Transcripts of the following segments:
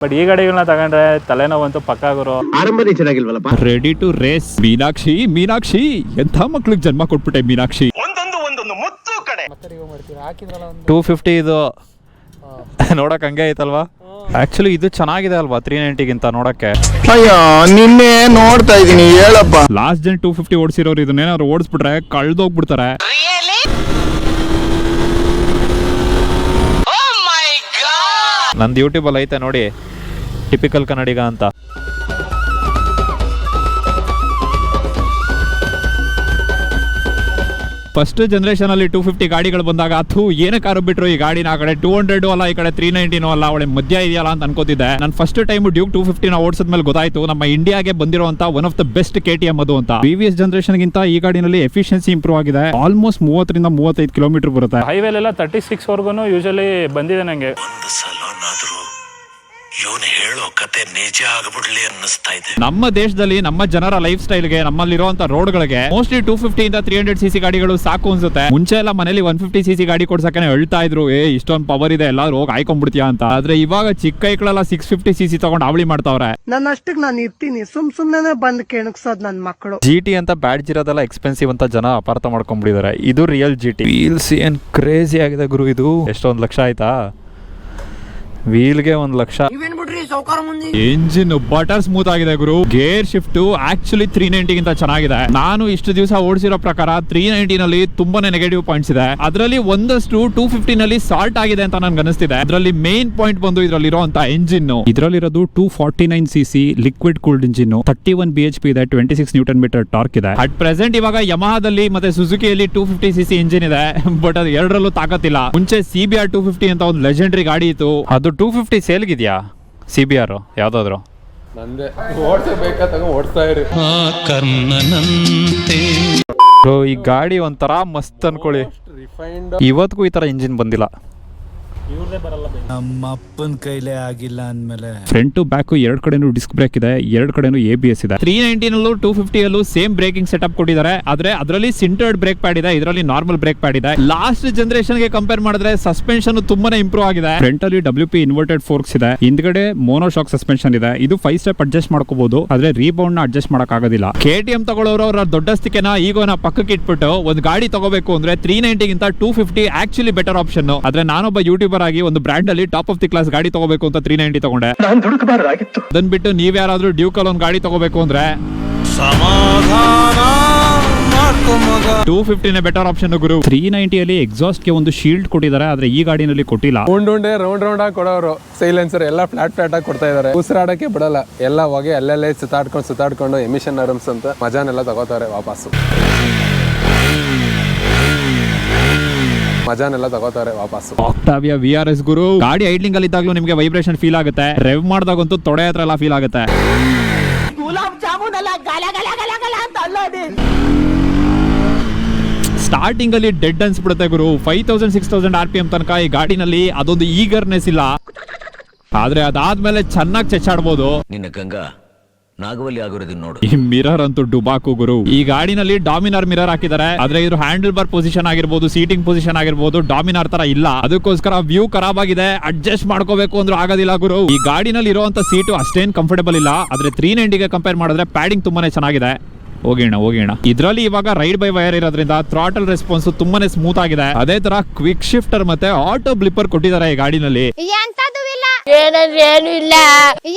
But ಈ ಗಾಡಿಗಳನ್ನ ತಗೊಂಡ್ರೆ ತಲೆನೋವಂತೂ ಪಕ್ಕಾ ಗುರು. ಆರಂಭನೇ ಚೆನ್ನಾಗಿಲ್ವಲ್ಲಪ್ಪ. Ready to race. Meenakshi Meenakshi ಎಂಥ ಮಕ್ಳಿಗೆ ಜನ್ಮ ಕೊಟ್ಬಿಟ್ಟೆ ಮೀನಾಕ್ಷಿ. ಒಂದೊಂದು ಮುತ್ತು ಕಡೆ 250 ಇದು ನೋಡಕ್ ಹಂಗೆ ಐತಲ್ವಾ. ಆಕ್ಚುಲಿ ಇದು ಚೆನ್ನಾಗಿದೆ ಅಲ್ವಾ 390ಗಿಂತ ನೋಡಕ್ಕೆ. ಅಯ್ಯೋ ನಿನ್ನೆ ನೋಡ್ತಾ ಇದೀನಿ ಹೇಳಪ್ಪ. ಲಾಸ್ಟ್ ಜನ 250 ಓಡಿಸಿರೋರು ಇದನ್ನೇನಾದ್ರು ಓಡಿಸ್ಬಿಟ್ರೆ ಕಳ್ದೋಗ್ಬಿಡ್ತಾರೆ. ನಂದು ಯೂಟ್ಯೂಬಲ್ಲಿ ಐತೆ ನೋಡಿ, ಟಿಪಿಕಲ್ ಕನ್ನಡಿಗ ಅಂತ. ಫಸ್ಟ್ ಜನರೇಷನ್ ಅಲ್ಲಿ 250 ಗಾಡಿಗಳು ಬಂದಾಗ ಅಥೂ ಏನೇ ಕಾರು ಬಿಟ್ರು ಈ ಗಾಡಿನ ಆ ಕಡೆ 200 ಅಲ್ಲ ಈ ಕಡೆ 390 ಅಲ್ಲ, ಅವಳೆ ಮಧ್ಯ ಇದೆಯಲ್ಲ ಅಂತ ಅನ್ಕೋತಿದ್ದೆ. ನಾನು ಫಸ್ಟ್ ಟೈಮ್ ಡ್ಯೂಕ್ 250 ಓಡಿಸಿದ್ಮೇಲೆ ಗೊತ್ತಾಯ್ತು ನಮ್ಮ ಇಂಡಿಯಾಗೆ ಬಂದಿರುವಂತ one of the best KTM ಅದು ಅಂತ. ಪ್ರೀವಿಯಸ್ ಜನರೇಷನ್ ಗಿಂತ ಈ ಗಾಡಿನಲ್ಲಿ ಎಫಿಷಿಯನ್ಸಿ ಇಂಪ್ರೂವ್ ಆಗಿದೆ. ಆಲ್ಮೋಸ್ಟ್ 30 ರಿಂದ 35 ಕಿಲೋಮೀಟರ್ ಬರುತ್ತೆ. ಹೈವೇಲೆಲ್ಲ 36 ವರ್ಗು ಯೂಶಲಿ ಬಂದಿದೆ ನಂಗೆ. ಹೇಳೋ ಕತೆ ನಿಜ ಆಗ್ಬಿಡ್ಲಿ ಅನ್ನಿಸ್ತಾ ಇದೆ. ನಮ್ಮ ದೇಶದಲ್ಲಿ ನಮ್ಮ ಜನರ ಲೈಫ್ ಸ್ಟೈಲ್ಗೆ ನಮ್ಮಲ್ಲಿರುವಂತ ರೋಡ್ಗಳಿಗೆ ಮೋಸ್ಟ್ಲಿ 250 ಇಂದ 300cc ಗಾಡಿಗಳು ಸಾಕು ಅನ್ಸುತ್ತೆ. ಮುಂಚೆ ಎಲ್ಲ ಮನೇಲಿ 150cc ಗಾಡಿ ಕೊಡ್ಸಕ್ಕೆ ಹೇಳ್ತಾ ಇದ್ರು, ಇಷ್ಟೊಂದು ಪವರ್ ಇದೆ ಎಲ್ಲಾರು ಹೋಗಿ ಆಯ್ಕೊಂಡ್ಬಿಡ್ತೀಯ ಅಂತ. ಆದ್ರೆ ಇವಾಗ ಚಿಕ್ಕ ಕೈಗಳೆಲ್ಲ 650cc ತಗೊಂಡು ಅವಳಿ ಮಾಡ್ತಾವ್ರೆ. ನನ್ನ ಅಷ್ಟಕ್ಕೆ ನಾನು ಇರ್ತೀನಿ, ಸುಮ್ನೆ ಬಂದ್ ಕೆಣಕ್ಸೋದ್ ನನ್ ಮಕ್ಕಳು. GT ಅಂತ ಬ್ಯಾಡ್ಜ್ ಇರೋದೆಲ್ಲ ಎಕ್ಸ್ಪೆನ್ಸಿವ್ ಅಂತ ಜನ ಅಪಾರ್ಥ ಮಾಡ್ಕೊಂಡ್ಬಿಟ್ಟಿದ್ದಾರೆ. ಇದು ರಿಯಲ್ GT. ವೀಲ್ಸ್ ಏನ್ ಕ್ರೇಜಿ ಆಗಿದೆ ಗುರು. ಇದು ಎಷ್ಟೊಂದು ಲಕ್ಷ ಆಯ್ತಾ ವೀಲ್ಗೆ? 1 ಲಕ್ಷ. ಎಂಜಿನ್ ಬಟರ್ ಸ್ಮೂತ್ ಆಗಿದೆ ಗುರು. ಗೇರ್ ಶಿಫ್ಟ್ ಆಕ್ಚುಲಿ 390 ಗಿಂತ ಚೆನ್ನಾಗಿದೆ. ನಾನು ಇಷ್ಟು ದಿವಸ ಓಡಿಸಿರೋ ಪ್ರಕಾರ 390 ನಲ್ಲಿ ತುಂಬಾನೇ ನೆಗೆಟಿವ್ ಪಾಯಿಂಟ್ಸ್ ಇದೆ. ಅದರಲ್ಲಿ ಒಂದಷ್ಟು 250 ನಲ್ಲಿ ಸಾಲ್ಟ್ ಆಗಿದೆ ಅಂತ ನನ್ಗೆ ಅನಿಸ್ತಿದೆ. ಅದರಲ್ಲಿ ಮೇನ್ ಪಾಯಿಂಟ್ ಬಂದು ಇದರಲ್ಲಿರುವಂತ ಎಂಜಿನ್. ಇದರಲ್ಲಿರೋದು 249cc liquid cooled engine, 31 bhp ಇದೆ, 26 ನ್ಯೂಟನ್ ಮೀಟರ್ ಟಾರ್ಕ್ ಇದೆ. ಅಟ್ ಪ್ರೆಸೆಂಟ್ ಇವಾಗ ಯಮಹಾದಲ್ಲಿ ಮತ್ತೆ ಸುಜುಕಿಯಲ್ಲಿ 250cc ಇಂಜಿನ್ ಇದೆ, ಬಟ್ ಅದು ಎರಡರಲ್ಲೂ ತಾಕತ್ತಿಲ್ಲ. ಮುಂಚೆ CBR 250 ಅಂತ ಒಂದು ಲೆಜೆಂಡರಿ ಗಾಡಿ ಇತ್ತು. ಅದು 250 ಸೇಲ್ಗಿದ್ಯಾ? CBR ಯಾವ್ದಾದ್ರು ನಂದೆ ಓಡಿಸಬೇಕಾಗ ಓಡಿಸ್ತಾ ಇರಿ. ಈ ಗಾಡಿ ಒಂಥರ ಮಸ್ತ್ ಅನ್ಕೊಳ್ಳಿ. ಇವತ್ತಿಗೂ ಈ ತರ ಇಂಜಿನ್ ಬಂದಿಲ್ಲ. ನಮ್ಮ ಅಪ್ಪನ ಕೈಲೇ ಆಗಿಲ್ಲ ಅಂದ್ಮೇಲೆ ಫ್ರಂಟ್ ಬ್ಯಾಕ್ ಎರಡ್ ಕಡೆನೂ ಡಿಸ್ಕ್ ಬ್ರೇಕ್ ಇದೆ, ಎರಡ್ ಕಡೆನೂ ABS ಇದೆ. 390 ನಲ್ಲೂ 250 ಅಲ್ಲೂ ಸೇಮ್ ಬ್ರೇಕಿಂಗ್ ಸೆಟಪ್ ಕೊಟ್ಟಿದ್ದಾರೆ. ಆದ್ರೆ ಅದರಲ್ಲಿ ಸಿಂಟರ್ಡ್ ಬ್ರೇಕ್ ಪ್ಯಾಡ್ ಇದೆ, ಇದರಲ್ಲಿ ನಾರ್ಮಲ್ ಬ್ರೇಕ್ ಪ್ಯಾಡ್ ಇದೆ. ಲಾಸ್ಟ್ ಜನರೇಷನ್ ಗೆ ಕಂಪೇರ್ ಮಾಡಿದ್ರೆ ಸಸ್ಪೆನ್ಷನ್ ತುಂಬಾನೇ ಇಂಪ್ರೂವ್ ಆಗಿದೆ. ಫ್ರಂಟ್ ಅಲ್ಲಿ WP ಇನ್ವರ್ಟೆಡ್ ಫೋರ್ಕ್ಸ್ ಇದೆ, ಹಿಂದ್ಗಡೆ ಮೋನೋಶಾಕ್ ಸಸ್ಪೆನ್ಷನ್ ಇದೆ. ಇದು 5 ಸ್ಟೆಪ್ ಅಡ್ಜಸ್ಟ್ ಮಾಡ್ಕೋಬಹುದು, ಆದ್ರೆ ರೀಬೌಂಡ್ ನ ಅಡ್ಜಸ್ಟ್ ಮಾಡಕ್ ಆಗೋದಿಲ್ಲ. KTM ತಗೊಳ್ಳೋರು ಅವರ ದೊಡ್ಡಸ್ತಿಕೆನ ಈಗೋನ ಪಕ್ಕಕ್ಕೆ ಇಟ್ಬಿಟ್ಟು ಒಂದು ಗಾಡಿ ತಗೋಬೇಕು ಅಂದ್ರೆ 390 ಗಿಂತ 250 ಆಕ್ಚುಲಿ ಬೆಟರ್ ಆಪ್ಷನ್. ಆದ್ರೆ ನಾನೊಬ್ಬ ಯೂಟ್ಯೂಬರ್ ಆಗಿ ಒಂದು ಬ್ರ್ಯಾಂಡ್ ಅಲ್ಲಿ ಟಾಪ್ ಆಫ್ ದಿ ಕ್ಲಾಸ್ ಗಾಡಿ ತಗೋಬೇಕು ಅಂತ 390 ತಗೊಂಡೆ. ಅದನ್ನ ಬಿಟ್ಟು ನೀವ್ ಯಾರಾದ್ರೂ ಡ್ಯೂಕ್ ಅಲ್ಲಿ ಒಂದು ಗಾಡಿ ತಗೋಬೇಕು ಅಂದ್ರೆ 250 ಬೆಟರ್ ಆಪ್ಷನ್ ಗುರು. 390 ಅಲ್ಲಿ ಎಕ್ಸಾಸ್ಟ್ ಗೆ ಒಂದು ಶೀಲ್ಡ್ ಕೊಟ್ಟಿದ್ದಾರೆ, ಆದ್ರೆ ಈ ಗಾಡಿನಲ್ಲಿ ಕೊಟ್ಟಿಲ್ಲ. ಉಂಡೆ ರೌಂಡ್ ಆಗಿ ಕೊಡೋರು. ಸೈಲೆನ್ಸರ್ ಎಲ್ಲ ಫ್ಲಾಟ್ ಆಗಿ ಕೊಡ್ತಾ ಇದಾರೆ. ಉಸಿರಾಡಕ್ಕೆ ಬಿಡಲ್ಲ, ಎಲ್ಲ ಹೊಗೆ ಅಲ್ಲಲ್ಲೇ ಸುತ್ತಾಡ್ಕೊಂಡು ಎಮಿಷನ್ ನರಮ್ಸ್ ಅಂತ ಮಜಾನೆಲ್ಲ ತಗೋತಾರೆ ವಾಪಸ್ಸು. ಆಕ್ಟಾವಿಯಾ VRS ಗುರು. ಗಾಡಿ ಐಡ್ಲಿಂಗ್ ಅಲ್ಲಿ ಇದ್ದಾಗಲೂ ನಿಮಗೆ ವೈಬ್ರೇಷನ್ ಫೀಲ್ ಆಗುತ್ತೆ. ರೆವ್ ಮಾಡಿದಾಗಂತೂ ತೊಡೆ ಹತ್ರ ಎಲ್ಲ ಫೀಲ್ ಆಗುತ್ತೆ. ಸ್ಟಾರ್ಟಿಂಗ್ ಅಲ್ಲಿ ಡೆಡ್ ಅನ್ಸ್ಬಿಡುತ್ತೆ ಗುರು. 5000-6000 RPM ತನಕ ಈ ಗಾಡಿನಲ್ಲಿ ಅದೊಂದು ಈಗರ್ನೆಸ್ ಇಲ್ಲ. ಆದ್ರೆ ಅದಾದ್ಮೇಲೆ ಚೆನ್ನಾಗಿ ಚೆಚ್ಚಾಡ್ಬೋದು. ನಿನ್ನ ಗಂಗಾ ನಾಗವಲ್ಲಿ ಆಗಿರೋದನ್ನ ನೋಡು. ಈ ಮಿರರ್ ಅಂತೂ ಡುಬಾಕು ಗುರು. ಈ ಗಾಡಿನಲ್ಲಿ ಡಾಮಿನಾರ್ ಮಿರರ್ ಹಾಕಿದ್ದಾರೆ, ಆದ್ರೆ ಇದು ಹ್ಯಾಂಡಲ್ ಬಾರ್ ಪೊಸಿಷನ್ ಆಗಿರ್ಬೋದು, ಸೀಟಿಂಗ್ ಪೊಸಿಷನ್ ಆಗಿರ್ಬೋದು ಡಾಮಿನಾರ್ ತರ ಇಲ್ಲ. ಅದಕ್ಕೋಸ್ಕರ ವ್ಯೂ ಖರಾಬ್ ಆಗಿದೆ. ಅಡ್ಜಸ್ಟ್ ಮಾಡ್ಕೋಬೇಕು ಅಂದ್ರೆ ಆಗೋದಿಲ್ಲ ಗುರು. ಈ ಗಾಡಿನಲ್ಲಿ ಇರುವಂತ ಸೀಟು ಅಷ್ಟೇನ್ ಕಂಫರ್ಟಬಲ್ ಇಲ್ಲ, ಆದ್ರೆ 390 ಗೆ ಕಂಪೇರ್ ಮಾಡಿದ್ರೆ ಪ್ಯಾಡಿಂಗ್ ತುಂಬಾನೇ ಚೆನ್ನಾಗಿದೆ. ಹೋಗೋಣ. ಇದರಲ್ಲಿ ಇವಾಗ ರೈಡ್ ಬೈ ವೈರ್ ಇರೋದ್ರಿಂದ ಥ್ರಾಟಲ್ ರೆಸ್ಪಾನ್ಸ್ ತುಂಬಾನೇ ಸ್ಮೂತ್ ಆಗಿದೆ. ಅದೇ ತರ ಕ್ವಿಕ್ ಶಿಫ್ಟರ್ ಮತ್ತೆ ಆಟೋ ಬ್ಲಿಪ್ಪರ್ ಕೊಟ್ಟಿದ್ದಾರೆ ಈ ಗಾಡಿನಲ್ಲಿ.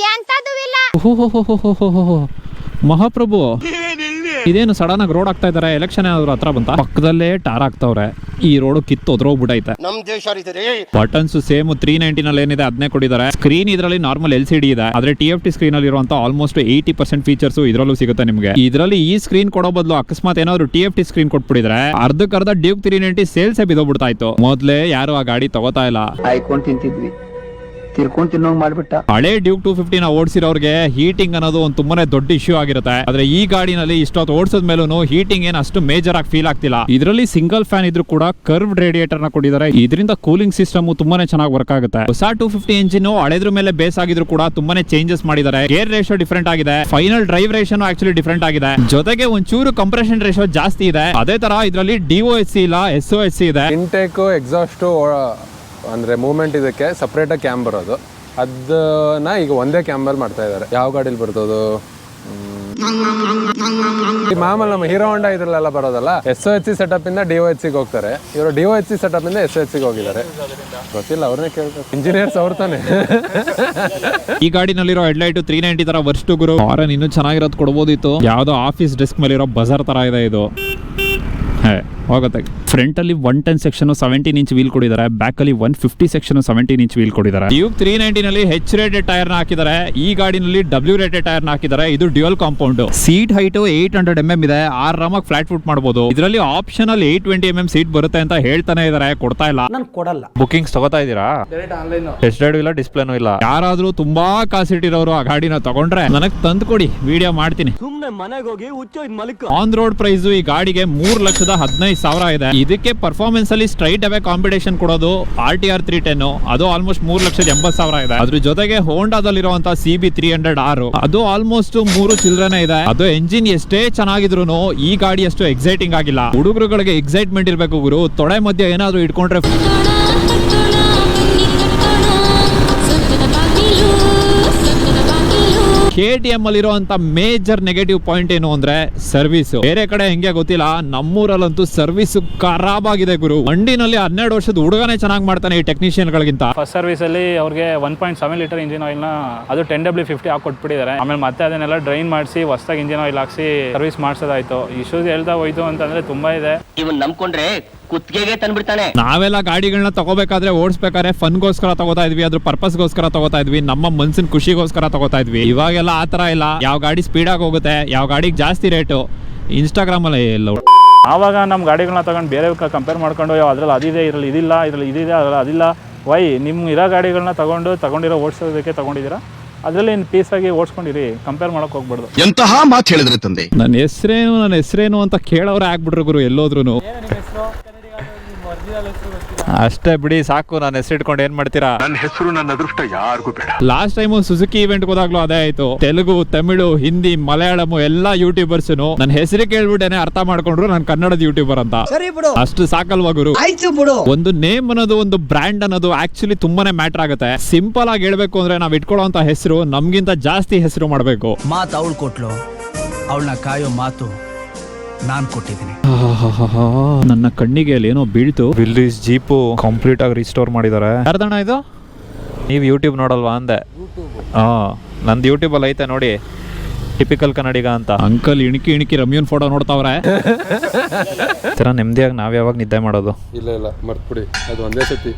ಮಹಾಪ್ರಭು, ಇದೇನು ಸಡನ್ ಆಗಿ ರೋಡ್ ಆಗ್ತಾ ಇದಾರೆ? ಎಲೆಕ್ಷನ್ ಏನಾದ್ರು ಹತ್ರ ಬಂತ? ಪಕ್ಕದಲ್ಲೇ ಟಾರ್ ಆಗ್ತಾವ್ರೆ. ಈ ರೋಡ್ ಕಿತ್ತು ಒದ್ರೋಗ್ಬಿಟ್ಟೈತೆ. ಬಟನ್ಸ್ ಸೇಮ್ 390 ನಲ್ಲಿ ಏನಿದೆ ಅದನ್ನೇ ಕೊಟ್ಟಿದ್ದಾರೆ. ಸ್ಕ್ರೀನ್ ಇದರಲ್ಲಿ ನಾರ್ಮಲ್ LCD ಇದೆ, ಆದ್ರೆ TFT ಸ್ಕ್ರೀನ್ ಅಲ್ಲಿ ಇರುವಂತ ಆಲ್ಮೋಸ್ಟ್ 80% ಫೀಚರ್ಸ್ ಇದರಲ್ಲೂ ಸಿಗುತ್ತೆ ನಿಮಗೆ. ಇದರಲ್ಲಿ ಈ ಸ್ಕ್ರೀನ್ ಕೊಡೋ ಬದಲು ಅಕಸ್ಮಾತ್ ಏನಾದ್ರು TFT ಸ್ಕ್ರೀನ್ ಕೊಟ್ಬಿಟ್ಟಿದ್ರೆ ಅರ್ಧಕ್ಕರ್ಧ ಡ್ಯೂಕ್ 390 ಸೇಲ್ಸ್ ಬಿದೋಗ್ಬಿಡ್ತಾ ಇತ್ತು. ಮೊದ್ಲೇ ಯಾರು ಆ ಗಾಡಿ ತಗೋತಾ ಇಲ್ಲ. ಆಯ್ಕೊಂಡ್ ತಿಂತಿದ್ವಿ, ತಿರ್ಕೊಂಡ್ ತಿನ್ನೋಂಗ್ ಮಾಡ್ಬಿಟ್ಟ. ಹಳೆ ಡ್ಯೂಕ್ 250 ನ ಓಡಿಸಿರೋರ್ಗೆ ಹೀಟಿಂಗ್ ಅನ್ನೋದು ಒಂದು ತುಂಬಾನೇ ದೊಡ್ಡ ಇಶ್ಯೂ ಆಗಿರುತ್ತೆ. ಆದ್ರೆ ಈ ಗಾಡಿನಲ್ಲಿ ಇಷ್ಟೊತ್ತು ಓಡಿಸಿದ ಮೇಲೂ ಹೀಟಿಂಗ್ ಏನ್ ಅಷ್ಟು ಮೇಜರ್ ಆಗಿ ಫೀಲ್ ಆಗ್ತಿಲ್ಲ. ಇದರಲ್ಲಿ ಸಿಂಗಲ್ ಫ್ಯಾನ್ ಇದ್ರೂ ಕೂಡ ಕರ್ವ್ಡ್ ರೇಡಿಯೇಟರ್ ನ ಕೊಟ್ಟಿದ್ದಾರೆ. ಇದರಿಂದ ಕೂಲಿಂಗ್ ಸಿಸ್ಟಮ್ ತುಂಬಾನೇ ಚೆನ್ನಾಗಿ ವರ್ಕ್ ಆಗುತ್ತೆ. ಹೊಸ 250 ಇಂಜಿನ್ ಹಳೆದ್ರ ಮೇಲೆ ಬೇಸ್ ಆಗಿದ್ರು ಕೂಡ ತುಂಬಾನೇ ಚೇಂಜಸ್ ಮಾಡಿದ್ದಾರೆ. ಗೇರ್ ರೇಷೋ ಡಿಫರೆಂಟ್ ಆಗಿದೆ, final drive ration actually different ಆಗಿದೆ. ಜೊತೆಗೆ ಒಂಚೂರು ಕಂಪ್ರೆಷನ್ ರೇಷೋ ಜಾಸ್ತಿ ಇದೆ. ಅದೇ ತರ ಇದರಲ್ಲಿ DOHC ಇಲ್ಲ, SOHC ಇದೆ. ಇಂಟೇಕ್ ಎಕ್ಸಾಸ್ಟ್ ಅಂದ್ರೆ ಮೂವ್ಮೆಂಟ್ ಇದಕ್ಕೆ ಸಪರೇಟ್ ಆಗಿ ಕ್ಯಾಮ್ ಬರೋದು. ಅದನ್ನ ಈಗ ಒಂದೇ ಕ್ಯಾಮ್ರಲ್ಲಿ ಮಾಡ್ತಾ ಇದ್ದಾರೆ. ಯಾವ ಗಾಡೀಲಿ ಬರ್ತದೋ ಈ ಮಾಮೂಲಿ ನಮ್ಮ ಹೀರೋ ಹೊಂಡಾ ಇದ್ರಲ್ಲೆಲ್ಲ ಬರೋದಲ್ಲ, SOHC ಸೆಟಪ್ ಇಂದ DOHC ಹೋಗ್ತಾರೆ. ಇವರು DOHC ಸೆಟಪ್ ಇಂದ SOHC ಹೋಗಿದ್ದಾರೆ. ಗೊತ್ತಿಲ್ಲ, ಅವ್ರನ್ನೇ ಕೇಳ್ಬೇಕು. ಇಂಜಿನಿಯರ್ಸ್ ಅವ್ರ ತಾನೆ. ಈ ಗಾಡಿನಲ್ಲಿರೋ ಹೆಡ್ಲೈಟ್ 390 ತರ ವರ್ಸ್ಟ್ ಗುರು. ಆರನ್ ಇನ್ನೂ ಚೆನ್ನಾಗಿರೋದು ಕೊಡ್ಬೋದಿತ್ತು. ಯಾವ್ದೋ ಆಫೀಸ್ ಡೆಸ್ಕ್ ಮೇಲಿರೋ ಬಜಾರ್ ತರ ಇದೆ ಇದು. ಹೋಗುತ್ತೆ. ಫ್ರಂಟ್ ಅಲ್ಲಿ 110 ಸೆಕ್ಷನ್ 17 ಇಂಚ್ ವೀಲ್ ಕೊಡಿದ್ದಾರೆ. ಬ್ಯಾಕ್ ಅಲ್ಲಿ 150 ಸೆಕ್ಷನ್ 17 ಇಂಚ್ ವೀಲ್ ಕೊಡಿದ್ದಾರೆ. ಡ್ಯೂಕ್ 390 ನಲ್ಲಿ H ರೇಟೆಡ್ ಟೈರ್ ನ ಹಾಕಿದ್ದಾರೆ. ಈ ಗಾಡಿನಲ್ಲಿ W ರೇಟೆಡ್ ಟೈರ್ ನ ಹಾಕಿದ್ದಾರೆ. ಇದು dual compound. Seat height 800 mm ಇದೆ. ಆರಾಮಾಗಿ ಫ್ಲಾಟ್ ಫುಟ್ ಮಾಡಬಹುದು. ಇದರಲ್ಲಿ ಆಪ್ಷನಲ್ 820 mm ಸೀಟ್ ಬರುತ್ತೆ ಅಂತ ಹೇಳ್ತಾನೆ ಇದಾರೆ, ಕೊಡ್ತಾ ಇಲ್ಲ. ನಾನು ಕೊಡಲ್ಲ. ಬುಕಿಂಗ್ಸ್ ತಗೋತಾ ಇದೀರಾ? ಟೆಸ್ಟ್ ಡ್ರೈವ್ ಇಲ್ಲ, ಡಿಸ್ಪ್ಲೇನೂ ಇಲ್ಲ. ಯಾರಾದ್ರೂ ತುಂಬಾ ಕಾಸಿಟ್ಟಿರೋರು ಆ ಗಾಡಿನ ತಗೊಂಡ್ರೆ ನನಗ್ ತಂದು ಕೊಡಿ, ವಿಡಿಯೋ ಮಾಡ್ತೀನಿ. ಆನ್ ರೋಡ್ ಪ್ರೈಸ್ ಈ ಗಾಡಿಗೆ 3,15,000 ಇದೆ. ಇದಕ್ಕೆ ಪರ್ಫಾರ್ಮೆನ್ಸ್ ಅಲ್ಲಿ ಸ್ಟ್ರೈಟ್ ಅವೇ ಕಾಂಪಿಟೇಷನ್ ಕೊಡೋದು RTR 310, ಅದು ಆಲ್ಮೋಸ್ಟ್ 3,80,000 ಇದೆ. ಅದ್ರ ಜೊತೆಗೆ ಹೋಂಡಾದಲ್ಲಿರುವಂತ CB 300R ಅದು ಆಲ್ಮೋಸ್ಟ್ 3 ಚಿಲ್ಡ್ರನ್ ಇದೆ. ಅದು ಎಂಜಿನ್ ಎಷ್ಟೇ ಚೆನ್ನಾಗಿದ್ರು ಈ ಗಾಡಿ ಅಷ್ಟು ಎಕ್ಸೈಟಿಂಗ್ ಆಗಿಲ್ಲ. ಹುಡುಗರುಗಳಿಗೆ ಎಕ್ಸೈಟ್ಮೆಂಟ್ ಇರ್ಬೇಕು ಗುರು. ತೊಡೆ ಮಧ್ಯೆ ಏನಾದ್ರು ಇಟ್ಕೊಂಡ್ರೆ KTM ಅಲ್ಲಿರುವಂತ ಮೇಜರ್ ನೆಗೆಟಿವ್ ಪಾಯಿಂಟ್ ಏನು ಅಂದ್ರೆ ಸರ್ವಿಸ್. ಬೇರೆ ಕಡೆ ಹೆಂಗೆ ಗೊತ್ತಿಲ್ಲ, ನಮ್ಮೂರಲ್ಲಂತೂ ಸರ್ವಿಸ್ ಖರಾಬ್ ಆಗಿದೆ ಗುರು. ಮಂಡಿನಲ್ಲಿ 12 ವರ್ಷದ ಹುಡುಗನೇ ಚೆನ್ನಾಗಿ ಮಾಡ್ತಾನೆ ಈ ಟೆಕ್ನಿಷಿಯನ್ ಗಳಿಗಿಂತ. ಫಸ್ಟ್ ಸರ್ವಿಸ್ ಅಲ್ಲಿ ಅವ್ರಿಗೆ 1.7 ಲೀಟರ್ ಇಂಜಿನ್ ಆಯಿಲ್ ನ ಅದು 10W50 ಹಾಕೊಟ್ಬಿಟ್ಟಿದ್ದಾರೆ. ಆಮೇಲೆ ಮತ್ತೆ ಅದನ್ನೆಲ್ಲ ಡ್ರೈನ್ ಮಾಡಿಸಿ ಹೊಸದಾಗಿ ಇಂಜಿನ್ ಆಯಿಲ್ ಹಾಕ್ಸಿ ಸರ್ವಿಸ್ ಮಾಡಿಸೋದಾಯ್ತು. ಇಶ್ಯೂಸ್ ಹೇಳ್ತಾ ಹೋಯ್ತು ಅಂತಂದ್ರೆ ತುಂಬಾ ಇದೆ. ಇವನ್ ನಂಬ್ಕೊಂಡ್ರೆ ಕುತ್ತಿಗೆಗೆ ತಂದ್ಬಿಡ್ತಾನೆ. ನಾವೆಲ್ಲ ಗಾಡಿಗಳನ್ನ ತಗೋಬೇಕಾದ್ರೆ ಓಡಿಸ್ಬೇಕಾದ್ರೆ ಫನ್ಗೋಸ್ಕರ ತಗೋತಾ ಇದ್ವಿ, ಅದ್ರ ಪರ್ಪಸ್ಗೋಸ್ಕರ ತಗೋತಾ ಇದ್ವಿ, ನಮ್ಮ ಮನ್ಸಿನ ಖುಷಿಗೋಸ್ಕರ ತಗೋತಾ ಇದ್ವಿ. ಇವಾಗೆಲ್ಲ ಆತರ ಇಲ್ಲ. ಯಾವ ಗಾಡಿ ಸ್ಪೀಡ್ ಆಗಿ ಹೋಗುತ್ತೆ, ಯಾವ ಗಾಡಿಗೆ ಜಾಸ್ತಿ ರೇಟು, ಇನ್ಸ್ಟಾಗ್ರಾಮ್ ಅಲ್ಲಿ ಎಲ್ಲ. ಆವಾಗ ನಮ್ಮ ಗಾಡಿಗಳನ್ನ ತಗೊಂಡು ಬೇರೆ ಕಂಪೇರ್ ಮಾಡ್ಕೊಂಡು ಅದ್ರಲ್ಲಿ ಅದಿದೆ, ಇದ್ರಲ್ಲಿ ಇದಿಲ್ಲ, ಇದ್ರಲ್ಲಿ ಇದಿದೆ, ಅದ್ರಲ್ಲಿ ಅದಿಲ್ಲ. ವೈ ನಿಮ್ಮ ಇರೋ ಗಾಡಿಗಳನ್ನ ತಗೊಂಡಿರೋ ಓಡಿಸೋದಕ್ಕೆ ತಗೊಂಡಿದ್ದೀರಾ, ಅದರಲ್ಲಿ ಪೀಸಾಗಿ ಓಡಿಸ್ಕೊಂಡಿರಿ, ಕಂಪೇರ್ ಮಾಡಕ್ ಹೋಗ್ಬಾರ್ದು. ಎಂತಹ ಮಾತು ಹೇಳಿದ್ರೆ ತಂದೆ. ನನ್ನ ಹೆಸರೇನು ಅಂತ ಕೇಳೋರೆ ಆಗ್ಬಿಟ್ರು ಗುರು ಎಲ್ಲೋದ್ರು. ಅಷ್ಟೇ ಬಿಡಿ, ಸಾಕು. ನಾನು ಹೆಸರು ಇಟ್ಕೊಂಡು ಏನ್ ಮಾಡ್ತೀರಾ? ನನ್ನ ಹೆಸರು, ನನ್ನ ಅದೃಷ್ಟ ಯಾರಿಗೂ ಬೇಡ. ಲಾಸ್ಟ್ ಟೈಮ್ ಸುಜುಕಿ ಇವೆಂಟ್ ಹೋದಾಗ್ಲೂ ಅದೇ ಆಯ್ತು. ತೆಲುಗು, ತಮಿಳು, ಹಿಂದಿ, ಮಲಯಾಳಂ ಎಲ್ಲಾ ಯೂಟ್ಯೂಬರ್ಸ್ ನನ್ನ ಹೆಸರು ಕೇಳ್ಬಿಟ್ಟೇನೆ ಅರ್ಥ ಮಾಡ್ಕೊಂಡ್ರು ನಾನು ಕನ್ನಡದ ಯೂಟ್ಯೂಬರ್ ಅಂತ. ಅಷ್ಟು ಸಾಕಲ್ವಾ ಗುರು? ಒಂದು ನೇಮ್ ಅನ್ನೋದು, ಒಂದು ಬ್ರ್ಯಾಂಡ್ ಅನ್ನೋದು ಆಕ್ಚುಲಿ ತುಂಬಾನೇ ಮ್ಯಾಟರ್ ಆಗುತ್ತೆ. ಸಿಂಪಲ್ ಆಗಿ ಹೇಳ್ಬೇಕು ಅಂದ್ರೆ ನಾವ್ ಇಟ್ಕೊಳ್ಳೋಂತ ಹೆಸರು ನಮ್ಗಿಂತ ಜಾಸ್ತಿ ಹೆಸರು ಮಾಡ್ಬೇಕು. ಮಾತು ಅವಳು ಕೊಟ್ಲು, ಅವಳನ್ನ ಕಾಯೋ ಮಾತು ನಾನ್ ಕೊಟ್ಟಿದ್ದೀನಿ. ನನ್ನ ಕಣ್ಣಿಗೆ ಅಲ್ಲಿ ಏನೋ ಬೀಳ್ತು. ವಿಲ್ಲೀಸ್ ಜೀಪು ಕಂಪ್ಲೀಟ್ ಆಗಿ ರಿಸ್ಟೋರ್ ಮಾಡಿದ್ದಾರೆ. ಯಾರ್ದಣ್ಣ ಇದು? ನೀವು ಯೂಟ್ಯೂಬ್ ನೋಡಲ್ವಾ ಅಂದೆ. ನಂದು ಯೂಟ್ಯೂಬ್ ಅಲ್ಲಿ ಐತೆ ನೋಡಿ, ಟಿಪಿಕಲ್ ಕನ್ನಡಿಗ ಅಂತ. ಅಂಕಲ್ ಇಣಿಕಿ ರಮ್ಯೂನ್ ಫೋಟೋ ನೋಡ್ತಾವ್ರೆ. ತರ ನೆಮ್ಮದಿಯಾಗಿ ನಾವ್ ಯಾವಾಗ ನಿದ್ದೆ ಮಾಡೋದು? ಇಲ್ಲ ಮರ್ತ್ಬಿಡಿ, ಅದು ಒಂದೇ ಸತಿ.